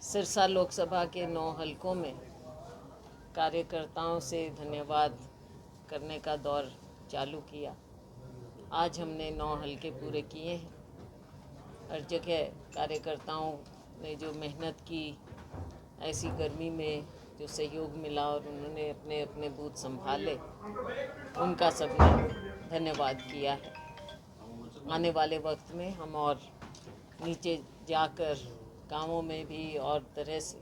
सिरसा लोकसभा के 9 हलकों में कार्यकर्ताओं से धन्यवाद करने का दौर चालू किया। आज हमने 9 हलके पूरे किए हैं। हर जगह कार्यकर्ताओं ने जो मेहनत की, ऐसी गर्मी में जो सहयोग मिला और उन्होंने अपने अपने बूथ संभाले, उनका सबने धन्यवाद किया है। आने वाले वक्त में हम और नीचे जाकर गांवों में भी और तरह से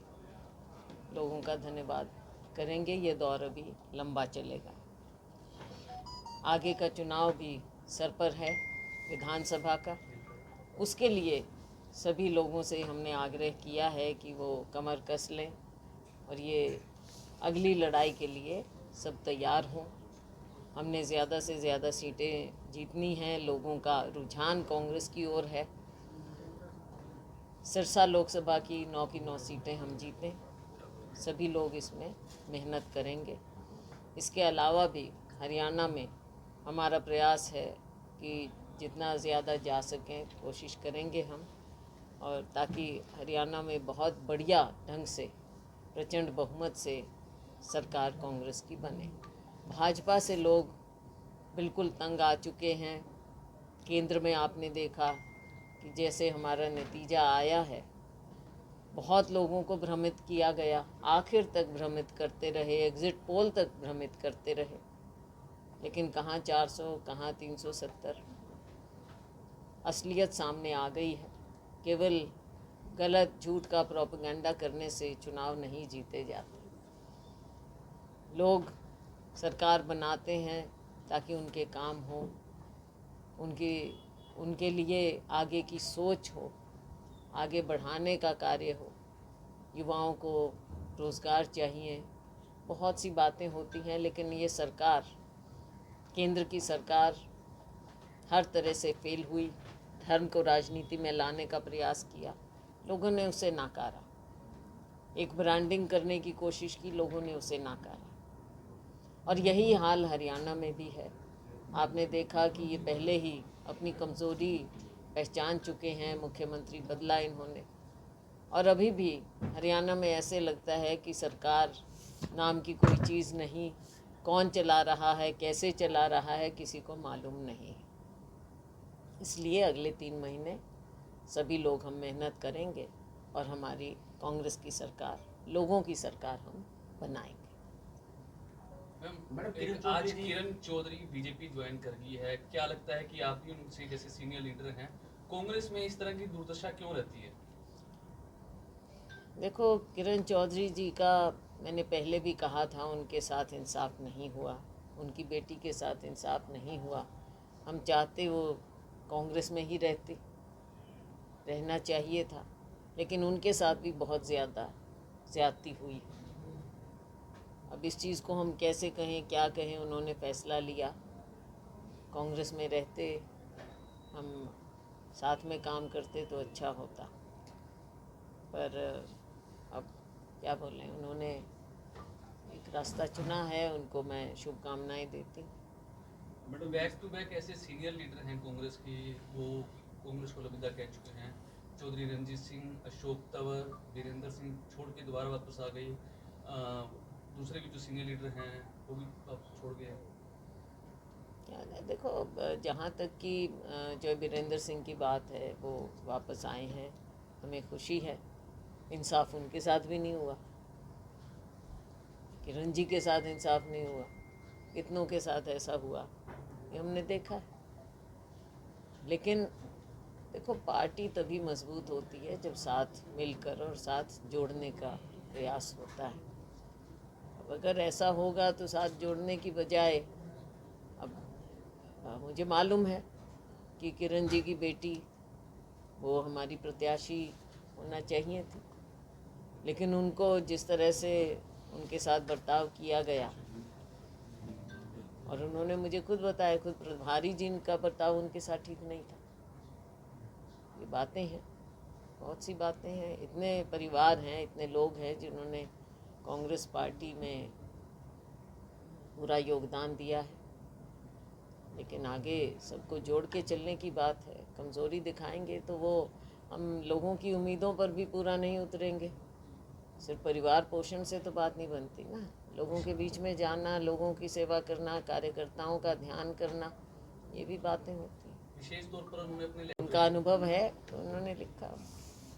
लोगों का धन्यवाद करेंगे। ये दौर अभी लंबा चलेगा। आगे का चुनाव भी सर पर है, विधानसभा का। उसके लिए सभी लोगों से हमने आग्रह किया है कि वो कमर कस लें और ये अगली लड़ाई के लिए सब तैयार हों। हमने ज़्यादा से ज़्यादा सीटें जीतनी हैं। लोगों का रुझान कांग्रेस की ओर है। सिरसा लोकसभा की 9 की 9 सीटें हम जीतें, सभी लोग इसमें मेहनत करेंगे। इसके अलावा भी हरियाणा में हमारा प्रयास है कि जितना ज़्यादा जा सकें कोशिश करेंगे हम, और ताकि हरियाणा में बहुत बढ़िया ढंग से प्रचंड बहुमत से सरकार कांग्रेस की बने। भाजपा से लोग बिल्कुल तंग आ चुके हैं। केंद्र में आपने देखा कि जैसे हमारा नतीजा आया है, बहुत लोगों को भ्रमित किया गया, आखिर तक भ्रमित करते रहे, एग्ज़िट पोल तक भ्रमित करते रहे, लेकिन कहाँ 400, कहाँ 370। असलियत सामने आ गई है। केवल गलत झूठ का प्रोपेगेंडा करने से चुनाव नहीं जीते जाते। लोग सरकार बनाते हैं ताकि उनके काम हो, उनके लिए आगे की सोच हो, आगे बढ़ाने का कार्य हो। युवाओं को रोज़गार चाहिए, बहुत सी बातें होती हैं, लेकिन ये सरकार, केंद्र की सरकार हर तरह से फेल हुई। धर्म को राजनीति में लाने का प्रयास किया, लोगों ने उसे नकारा। एक ब्रांडिंग करने की कोशिश की, लोगों ने उसे नकारा। और यही हाल हरियाणा में भी है। आपने देखा कि ये पहले ही अपनी कमज़ोरी पहचान चुके हैं। मुख्यमंत्री बदला इन्होंने, और अभी भी हरियाणा में ऐसे लगता है कि सरकार नाम की कोई चीज़ नहीं। कौन चला रहा है, कैसे चला रहा है, किसी को मालूम नहीं। इसलिए अगले 3 महीने सभी लोग हम मेहनत करेंगे और हमारी कांग्रेस की सरकार, लोगों की सरकार हम बनाएंगे। मैडम, आज किरण चौधरी बीजेपी ज्वाइन कर गई है। क्या लगता है कि आप भी उनसे जैसे सीनियर लीडर हैं, कांग्रेस में इस तरह की दुर्दशा क्यों रहती है? देखो, किरण चौधरी जी का मैंने पहले भी कहा था, उनके साथ इंसाफ नहीं हुआ, उनकी बेटी के साथ इंसाफ नहीं हुआ। हम चाहते वो कांग्रेस में ही रहना चाहिए था, लेकिन उनके साथ भी बहुत ज़्यादती हुई। अब इस चीज़ को हम कैसे कहें, क्या कहें। उन्होंने फ़ैसला लिया, कांग्रेस में रहते, हम साथ में काम करते तो अच्छा होता। पर अब क्या बोलें, उन्होंने एक रास्ता चुना है, उनको मैं शुभकामनाएं देती हूँ। मैडम, बैक टू बैक ऐसे सीनियर लीडर हैं कांग्रेस के, वो कांग्रेस को अलविदा कह चुके हैं। चौधरी रणजीत सिंह, अशोक तंवर, वीरेंद्र सिंह छोड़ के दोबारा वापस आ गए। दूसरे भी जो सीनियर लीडर हैं वो भी वापस छोड़ गए। देखो, जहाँ तक कि जो वीरेंद्र सिंह की बात है, वो वापस आए हैं, हमें खुशी है। इंसाफ उनके साथ भी नहीं हुआ, किरण जी के साथ इंसाफ नहीं हुआ, कितनों के साथ ऐसा हुआ ये हमने देखा है। लेकिन देखो, पार्टी तभी मजबूत होती है जब साथ मिलकर और साथ जोड़ने का प्रयास होता है। अब अगर ऐसा होगा तो साथ जोड़ने की बजाय, अब मुझे मालूम है कि किरण जी की बेटी वो हमारी प्रत्याशी होना चाहिए थी, लेकिन उनको जिस तरह से उनके साथ बर्ताव किया गया, और उन्होंने मुझे खुद बताया, खुद प्रभारी जी का बर्ताव उनके साथ ठीक नहीं था। ये बातें हैं, बहुत सी बातें हैं। इतने परिवार हैं, इतने लोग हैं जिन्होंने कांग्रेस पार्टी में पूरा योगदान दिया है, लेकिन आगे सबको जोड़ के चलने की बात है। कमज़ोरी दिखाएंगे तो वो हम लोगों की उम्मीदों पर भी पूरा नहीं उतरेंगे। सिर्फ परिवार पोषण से तो बात नहीं बनती ना। लोगों के बीच में जाना, लोगों की सेवा करना, कार्यकर्ताओं का ध्यान करना, ये भी बातें होती हैं। विशेष तौर पर उन्होंने अपने उनका अनुभव है तो उन्होंने लिखा।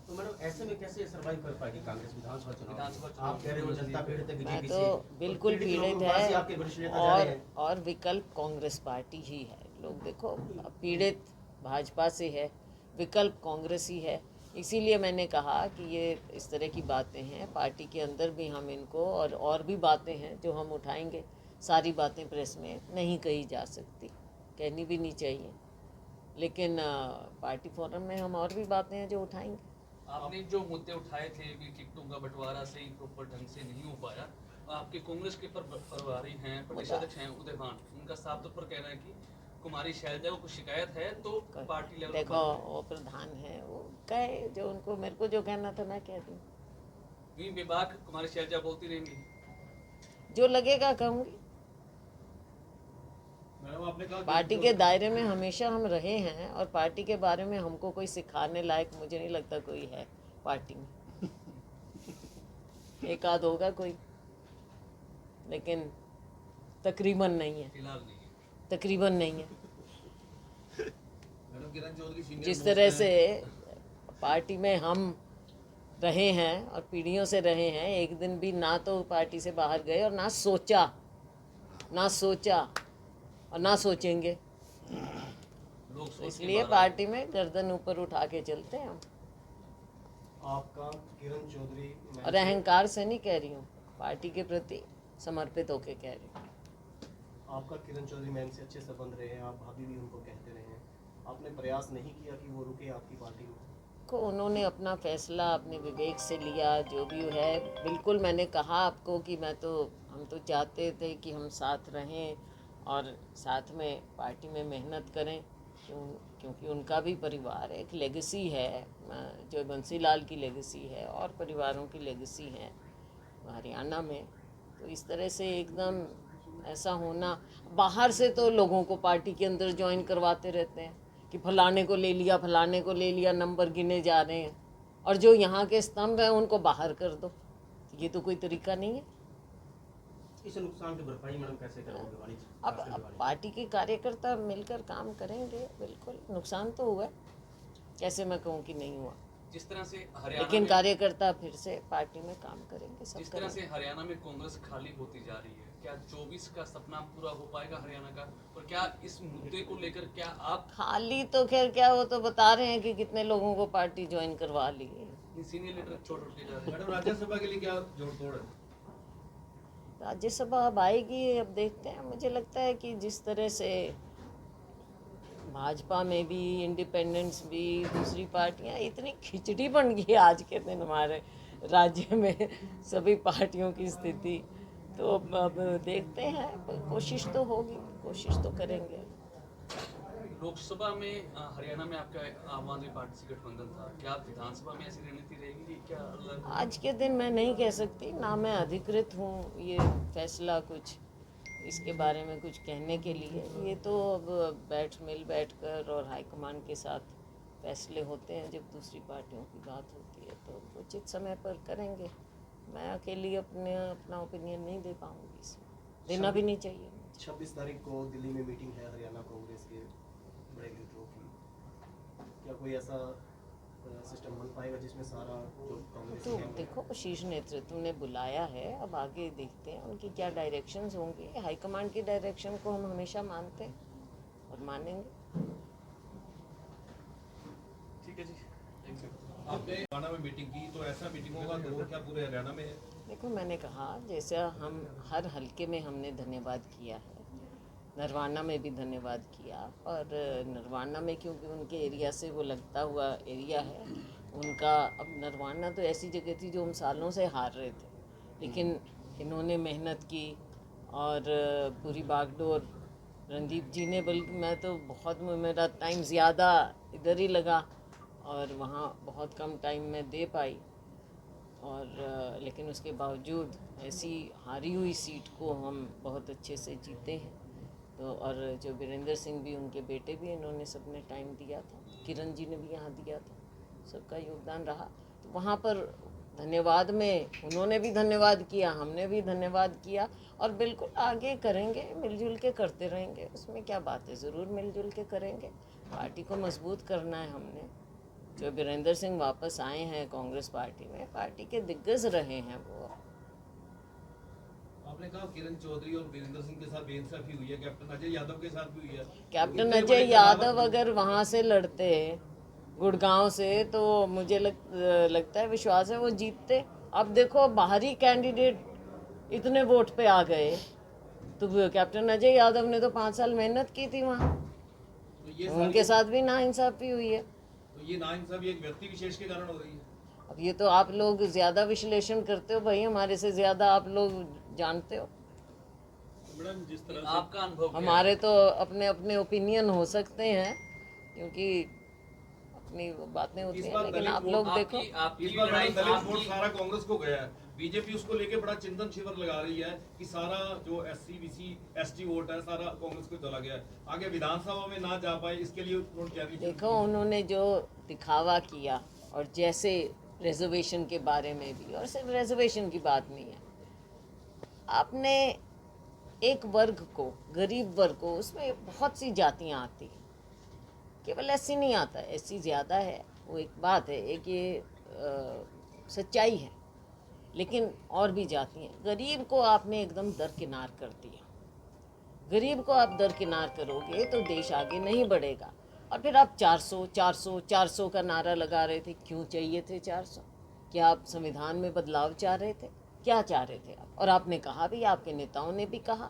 तो मैडम ऐसे में कैसे सरवाइव कर पाएगी कांग्रेस विधानसभा चुनाव? आप कह रहे हो विधानसभा जनता पीड़ित है, मैं बीजेपी तो से बिल्कुल पीड़ित आपके वरिष्ठ है नेता जा रहे हैं। और विकल्प कांग्रेस पार्टी ही है। लोग देखो, पीड़ित भाजपा से है, विकल्प कांग्रेस ही है। इसीलिए मैंने कहा कि ये इस तरह की बातें हैं, पार्टी के अंदर भी हम इनको और भी बातें हैं जो हम उठाएंगे। सारी बातें प्रेस में नहीं कही जा सकती, कहनी भी नहीं चाहिए, लेकिन पार्टी फोरम में हम और भी बातें हैं जो उठाएंगे। आपने जो मुद्दे उठाए थे कि टिकटों का बंटवारा सही प्रॉपर ढंग से नहीं हो पाया, आपके कांग्रेस के प्रभारी हैं, प्रदेशाध्यक्ष हैं उदय भान, उनका साफ तौर पर कहना है कि कुमारी शैलजा को कुछ शिकायत है तो पार्टी लेवल देखो, वो प्रधान है, वो कहे जो उनको, मेरे को जो कहना था मैं कह दूँ। ये विभाग कुमारी शैलजा बोलती रहेंगी, जो लगेगा कहूँगी। मैडम आपने कहा पार्टी के दायरे में हमेशा हम रहे हैं और पार्टी के बारे में हमको कोई सिखाने लायक मुझे नहीं लगता कोई है पार्टी में। एक आध होगा कोई, लेकिन तकरीबन नहीं है, फिलहाल नहीं है। तकरीबन नहीं है। मैडम किरण चौधरी जिस तरह से पार्टी में हम रहे हैं और पीढ़ियों से रहे हैं, एक दिन भी ना तो पार्टी से बाहर गए और ना सोचा और ना सोचेंगे। लोग सोच के इसलिए बाहर पार्टी में गर्दन ऊपर उठा के चलते हैं हम। आपका किरण चौधरी और अहंकार से नहीं कह रही हूँ, पार्टी के प्रति समर्पित होके कह रही हूँ। आपका किरण चौधरी मैम से अच्छे संबंध रहे हैं, आप भाभी भी उनको कहते रहे हैं, आपने प्रयास नहीं किया कि वो रुके आपकी पार्टी में? को उन्होंने अपना फैसला अपने विवेक से लिया, जो भी है। बिल्कुल मैंने कहा आपको कि हम तो चाहते थे कि हम साथ रहें और साथ में पार्टी में मेहनत करें, क्योंकि उनका भी परिवार एक लेगेसी है, जो बंसीलाल की लेगेसी है और परिवारों की लेगेसी है हरियाणा में। तो इस तरह से एकदम ऐसा होना, बाहर से तो लोगों को पार्टी के अंदर ज्वाइन करवाते रहते हैं कि फलाने को ले लिया, फलाने को ले लिया, नंबर गिने जा रहे हैं, और जो यहाँ के स्तंभ हैं उनको बाहर कर दो। ये तो कोई तरीका नहीं है। इस नुकसान की भरपाई मैडम कैसे करोगे वाणी? अब पार्टी के कार्यकर्ता मिलकर काम करेंगे। बिल्कुल नुकसान तो हुआ, कैसे मैं कहूँ कि नहीं हुआ, जिस तरह से हरियाणा लेकिन में कार्यकर्ता फिर से पार्टी में काम करेंगे, सब जिस तरह करेंगे। से हरियाणा में कांग्रेस खाली होती जा रही है, क्या 24 का सपना पूरा हो पाएगा हरियाणा का? और क्या इस मुद्दे को लेकर क्या आप खाली तो खैर क्या, वो तो बता रहे हैं कि कितने लोगों को पार्टी ज्वाइन करवा ली है। सीनियर लीडर छोड़ के जा रहे हैं? मैडम राज्यसभा के लिए क्या जोड़ तोड़ है? राज्यसभा अब आएगी, अब देखते हैं। मुझे लगता है कि जिस तरह से भाजपा में भी, इंडिपेंडेंट्स भी, दूसरी पार्टियां, इतनी खिचड़ी बन गई आज के दिन हमारे राज्य में सभी पार्टियों की स्थिति। तो अब देखते हैं, कोशिश तो होगी, कोशिश तो करेंगे। लोकसभा में हरियाणा में आपका आम आदमी पार्टी से गठबंधन था, क्या आप विधानसभा में ऐसी रणनीति रहेगी? क्या अलग? आज के दिन मैं नहीं कह सकती, ना मैं अधिकृत हूँ ये फैसला कुछ इसके बारे में कुछ कहने के लिए। ये तो अब बैठ कर और हाईकमान के साथ फैसले होते हैं जब दूसरी पार्टियों की बात होती है, तो उचित समय पर करेंगे। मैं अकेली अपना ओपिनियन नहीं दे पाऊँगी, इसमें देना भी नहीं चाहिए। 26 तारीख को दिल्ली में मीटिंग है हरियाणा कांग्रेस के बड़े लीडरों की, क्या कोई ऐसा सिस्टम बन पाएगा जिसमें सारा जो कांग्रेस तो देखो, शीर्ष नेतृत्व ने बुलाया है, अब आगे देखते हैं उनकी क्या डायरेक्शंस होंगे। हाईकमांड की डायरेक्शन को हम हमेशा मानते हैं और मानेंगे। ठीक है जी, थैंक यू। आपने हरियाणा में मीटिंग की, तो ऐसा मीटिंग होगा तो वो क्या पूरे हरियाणा में है? देखो, मैंने कहा जैसा हम हर हलके में हमने धन्यवाद किया है, नरवाना में भी धन्यवाद किया। और नरवाना में क्योंकि उनके एरिया से वो लगता हुआ एरिया है उनका। अब नरवाना तो ऐसी जगह थी जो हम सालों से हार रहे थे, लेकिन इन्होंने मेहनत की और पूरी बागडोर रणदीप जी ने, बल्कि मैं तो बहुत, मेरा टाइम ज़्यादा इधर ही लगा और वहाँ बहुत कम टाइम में दे पाई। और लेकिन उसके बावजूद ऐसी हारी हुई सीट को हम बहुत अच्छे से जीते हैं। तो और जो वीरेंद्र सिंह भी, उनके बेटे भी, इन्होंने सबने टाइम दिया था, किरण जी ने भी यहाँ दिया था, सबका योगदान रहा। तो वहाँ पर धन्यवाद में उन्होंने भी धन्यवाद किया, हमने भी धन्यवाद किया, और बिल्कुल आगे करेंगे, मिलजुल के करते रहेंगे। उसमें क्या बात है, ज़रूर मिलजुल के करेंगे। पार्टी को मजबूत करना है हमने। जो वीरेंद्र सिंह वापस आए हैं कांग्रेस पार्टी में, पार्टी के दिग्गज रहे हैं वो। आपने कहा किरण चौधरी और वीरेंद्र सिंह के साथ बेइंसाफी हुई है, कैप्टन अजय यादव के साथ भी हुई है। कैप्टन इतने अजय बड़े यादव अगर वहाँ से लड़ते गुड़गांव से, तो मुझे लगता है, विश्वास है, वो जीतते। अब देखो बाहरी कैंडिडेट इतने वोट पे आ गए, तो कैप्टन अजय यादव ने तो 5 साल मेहनत की थी वहाँ, तो ये उनके साथ भी नाइंसाफी हुई है। तो ये नाइंसाफी एक व्यक्ति विशेष के कारण हो रही है। अब ये तो आप लोग ज़्यादा विश्लेषण करते हो भाई, हमारे से ज़्यादा आप लोग जानते हो। मैडम जिस तरह से आपका अनुभव क्या हमारे तो अपने अपने ओपिनियन हो सकते हैं, क्योंकि अपनी बातें होती इस हैं, बार लेकिन दलित आप वोट लोग है? देखो, आपकी इस बार लड़ाई दलित वोट आपकी सारा कांग्रेस को गया है। बीजेपी उसको लेके बड़ा चिंतन शिविर लगा रही है कि सारा जो एससी बीसी एसटी वोट है सारा कांग्रेस को चला गया है, आगे विधानसभा में ना जा पाए, इसके लिए उन्होंने तैयारी शुरू देखो की है। उन्होंने जो दिखावा किया, और जैसे रिजर्वेशन के बारे में भी, और सिर्फ रिजर्वेशन की बात नहीं है, आपने एक वर्ग को, गरीब वर्ग को, उसमें बहुत सी जातियां आती हैं, केवल एससी नहीं आता, एससी ज़्यादा है, वो एक बात है, एक ये सच्चाई है, लेकिन और भी जाती हैं। गरीब को आपने एकदम दरकिनार कर दिया। गरीब को आप दरकिनार करोगे तो देश आगे नहीं बढ़ेगा। और फिर आप 400 400 400 का नारा लगा रहे थे। क्यों चाहिए थे 400? क्या आप संविधान में बदलाव चाह रहे थे? क्या चाह रहे थे आप? और आपने कहा भी, आपके नेताओं ने भी कहा।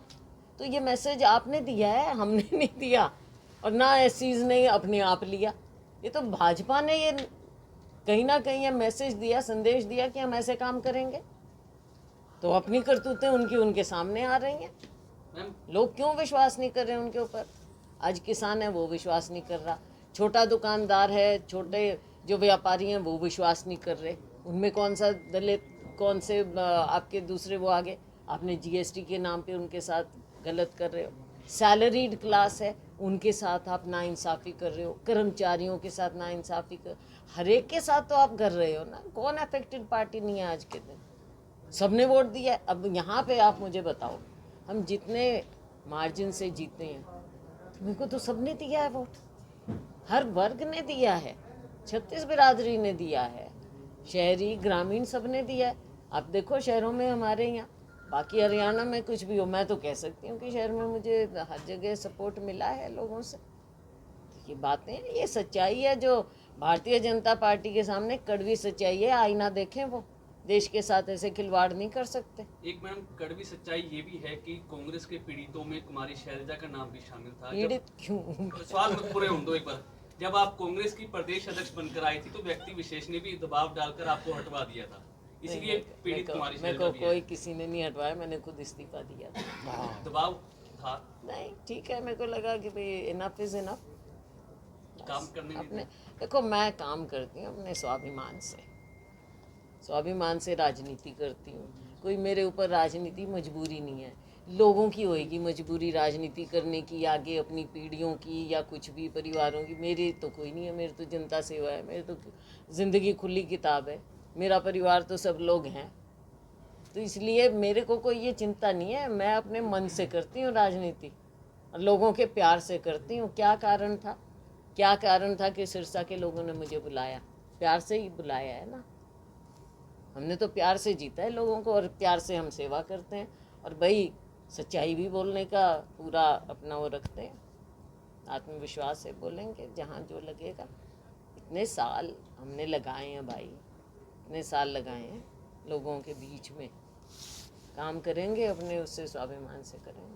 तो ये मैसेज आपने दिया है, हमने नहीं दिया, और ना एससीज ने अपने आप लिया। ये तो भाजपा ने ये कहीं ना कहीं ये मैसेज दिया, संदेश दिया कि हम ऐसे काम करेंगे, तो अपनी करतूतें उनकी उनके सामने आ रही हैं। मैम लोग क्यों विश्वास नहीं कर रहे उनके ऊपर? आज किसान है वो विश्वास नहीं कर रहा, छोटा दुकानदार है, छोटे जो व्यापारी हैं वो विश्वास नहीं कर रहे। उनमें कौन सा दलित, कौन से आपके दूसरे वो आगे? आपने जीएसटी के नाम पे उनके साथ गलत कर रहे हो। सैलरीड क्लास है, उनके साथ आप नाइंसाफ़ी कर रहे हो। कर्मचारियों के साथ नाइंसाफ़ी कर, हर एक के साथ तो आप कर रहे हो ना। कौन अफेक्टेड पार्टी नहीं है आज के दिन? सबने वोट दिया है। अब यहाँ पे आप मुझे बताओ, हम जितने मार्जिन से जीते हैं, तो मेरे को तो सबने दिया है वोट, हर वर्ग ने दिया है, 36 बिरादरी ने दिया है, शहरी ग्रामीण सबने दिया है। आप देखो शहरों में हमारे यहाँ, बाकी हरियाणा में कुछ भी हो, मैं तो कह सकती हूँ कि शहर में मुझे हर जगह सपोर्ट मिला है लोगों से। तो ये बातें, ये सच्चाई है जो भारतीय जनता पार्टी के सामने कड़वी सच्चाई है। आईना देखें, वो देश के साथ ऐसे खिलवाड़ नहीं कर सकते। एक मैम कड़वी सच्चाई ये भी है कि कांग्रेस के पीड़ितों में कुमारी शैलजा का नाम भी शामिल था। पीड़ित क्यों? सवाल मत पूरे हों दो एक बार। जब आप कांग्रेस की प्रदेश अध्यक्ष बनकर आई थी तो व्यक्ति विशेष ने भी दबाव डालकर आपको हटवा दिया था, इसीलिए पीड़ित कुमारी मेरे शैलजा को भी कोई है। किसी ने नहीं हटवाया, मैंने खुद इस्तीफा दिया था। दबाव था नहीं, ठीक है, मेरे को लगा कि भाई इनफ इज इनफ। काम करने में। अपने देखो, मैं काम करती हूँ अपने स्वाभिमान से, स्वाभिमान से राजनीति करती हूँ। कोई मेरे ऊपर राजनीति मजबूरी नहीं है, लोगों की होएगी मजबूरी राजनीति करने की, आगे अपनी पीढ़ियों की या कुछ भी परिवारों की। मेरी तो कोई नहीं है, मेरी तो जनता सेवा है, मेरी तो ज़िंदगी खुली किताब है, मेरा परिवार तो सब लोग हैं। तो इसलिए मेरे को कोई ये चिंता नहीं है, मैं अपने मन से करती हूँ राजनीति, और लोगों के प्यार से करती हूँ। क्या कारण था, क्या कारण था कि सिरसा के लोगों ने मुझे बुलाया? प्यार से ही बुलाया है ना, हमने तो प्यार से जीता है लोगों को, और प्यार से हम सेवा करते हैं। और भाई सच्चाई भी बोलने का पूरा अपना वो रखते हैं, आत्मविश्वास से बोलेंगे जहाँ जो लगेगा। इतने साल हमने लगाए हैं भाई, इतने साल लगाए हैं लोगों के बीच में, काम करेंगे अपने, उससे स्वाभिमान से करेंगे।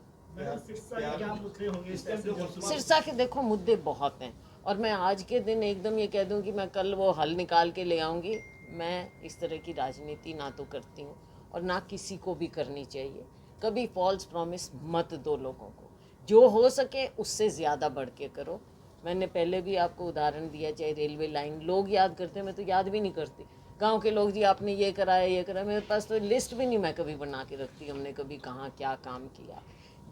सिरसा के देखो मुद्दे बहुत हैं, और मैं आज के दिन एकदम ये कह दूं कि मैं कल वो हल निकाल के ले आऊँगी, मैं इस तरह की राजनीति ना तो करती हूँ और ना किसी को भी करनी चाहिए। कभी फॉल्स प्रॉमिस मत दो लोगों को, जो हो सके उससे ज़्यादा बढ़ के करो। मैंने पहले भी आपको उदाहरण दिया, चाहे रेलवे लाइन, लोग याद करते हैं, मैं तो याद भी नहीं करती। गांव के लोग, जी आपने ये कराया ये कराया, मेरे पास तो लिस्ट भी नहीं मैं कभी बना के रखती, हमने कभी कहाँ क्या काम किया।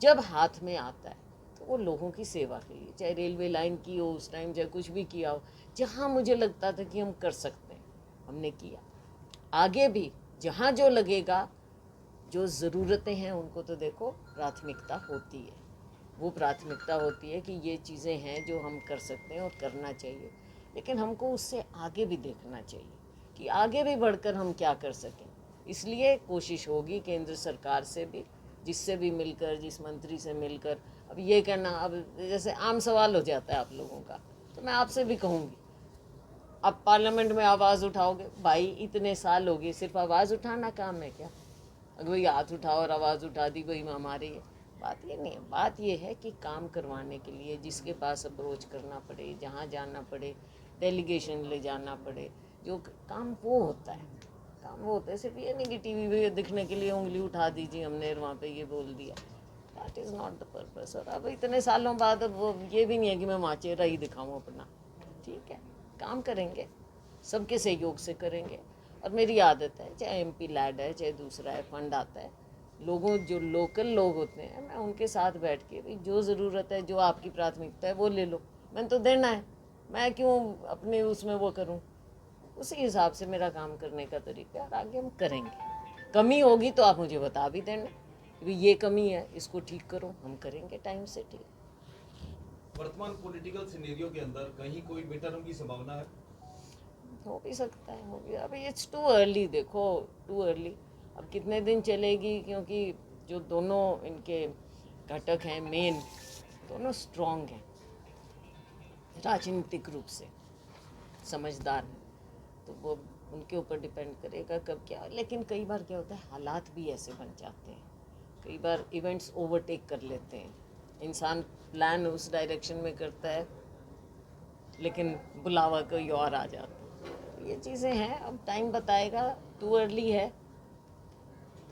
जब हाथ में आता है तो वो लोगों की सेवा के लिए, चाहे रेलवे लाइन की हो उस टाइम, चाहे कुछ भी किया हो, जहाँ मुझे लगता था कि हम कर सकते हैं हमने किया। आगे भी जहाँ जो लगेगा, जो ज़रूरतें हैं उनको तो देखो प्राथमिकता होती है, वो प्राथमिकता होती है कि ये चीज़ें हैं जो हम कर सकते हैं और करना चाहिए, लेकिन हमको उससे आगे भी देखना चाहिए कि आगे भी बढ़कर हम क्या कर सकें। इसलिए कोशिश होगी केंद्र सरकार से भी, जिससे भी मिलकर, जिस मंत्री से मिलकर। अब ये कहना, अब जैसे आम सवाल हो जाता है आप लोगों का, तो मैं आपसे भी कहूँगी, अब पार्लियामेंट में आवाज़ उठाओगे, भाई इतने साल हो गए, सिर्फ आवाज़ उठाना काम है क्या? अगर वही हाथ उठाओ और आवाज़ उठा दी वही हमारी है, बात ये नहीं है। बात ये है कि काम करवाने के लिए जिसके पास अप्रोच करना पड़े, जहाँ जाना पड़े, डेलीगेशन ले जाना पड़े, जो काम वो होता है, काम वो होता है। सिर्फ ये नहीं कि टीवी पे दिखने के लिए उंगली उठा दीजिए हमने वहाँ पे ये बोल दिया, that is not the purpose. और अब इतने सालों बाद अब वो ये भी नहीं है कि मैं वहाँ चेहरा ही दिखाऊँ अपना, ठीक है, काम करेंगे, सबके सहयोग से करेंगे। और मेरी आदत है, चाहे एमपी लैड है, चाहे दूसरा है, फंड आता है, लोगों जो लोकल लोग होते हैं, मैं उनके साथ बैठ के भाई जो ज़रूरत है, जो आपकी प्राथमिकता है वो ले लो, मैंने तो देना है, मैं क्यों अपने उसमें वो करूं। उसी हिसाब से मेरा काम करने का तरीका है और आगे हम करेंगे। कमी होगी तो आप मुझे बता भी देना कि ये कमी है, इसको ठीक करो, हम करेंगे टाइम से ठीक। वर्तमान पॉलिटिकल सिनेरियो के अंदर कहीं कोई मिड टर्म की संभावना है? हो भी सकता है, हो भी, अभी इट्स टू अर्ली, देखो टू अर्ली। अब कितने दिन चलेगी, क्योंकि जो दोनों इनके घटक हैं मेन, दोनों स्ट्रॉन्ग हैं राजनीतिक रूप से, समझदार हैं, तो वो उनके ऊपर डिपेंड करेगा कब क्या। लेकिन कई बार क्या होता है, हालात भी ऐसे बन जाते हैं, कई बार इवेंट्स ओवरटेक कर लेते हैं, इंसान प्लान उस डायरेक्शन में करता है लेकिन बुलावा कोई और आ जाता है। ये चीज़ें हैं, अब टाइम बताएगा, टू अर्ली है।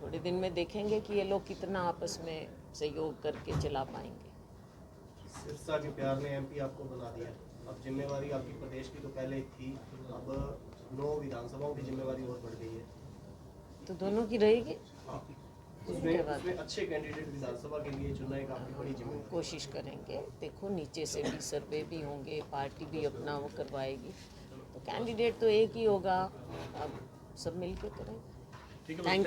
थोड़े दिन में देखेंगे कि ये लोग कितना आपस में सहयोग करके चला पाएंगे। सिरसा के प्यार ने एमपी आपको बना दिया, अब जिम्मेवारी आपकी प्रदेश की तो पहले ही थी, अब 9 विधानसभाओं की जिम्मेवारी और बढ़ गई है। तो दोनों की रहेगी, हाँ, उसमें अच्छे कैंडिडेट विधानसभा के लिए चुनना एक आपकी बड़ी जिम्मेवारी। कोशिश करेंगे। देखो नीचे से भी सर्वे भी होंगे, पार्टी भी अपना वो करवाएगी, तो कैंडिडेट तो एक ही होगा, अब सब मिल के करेंगे। थैंक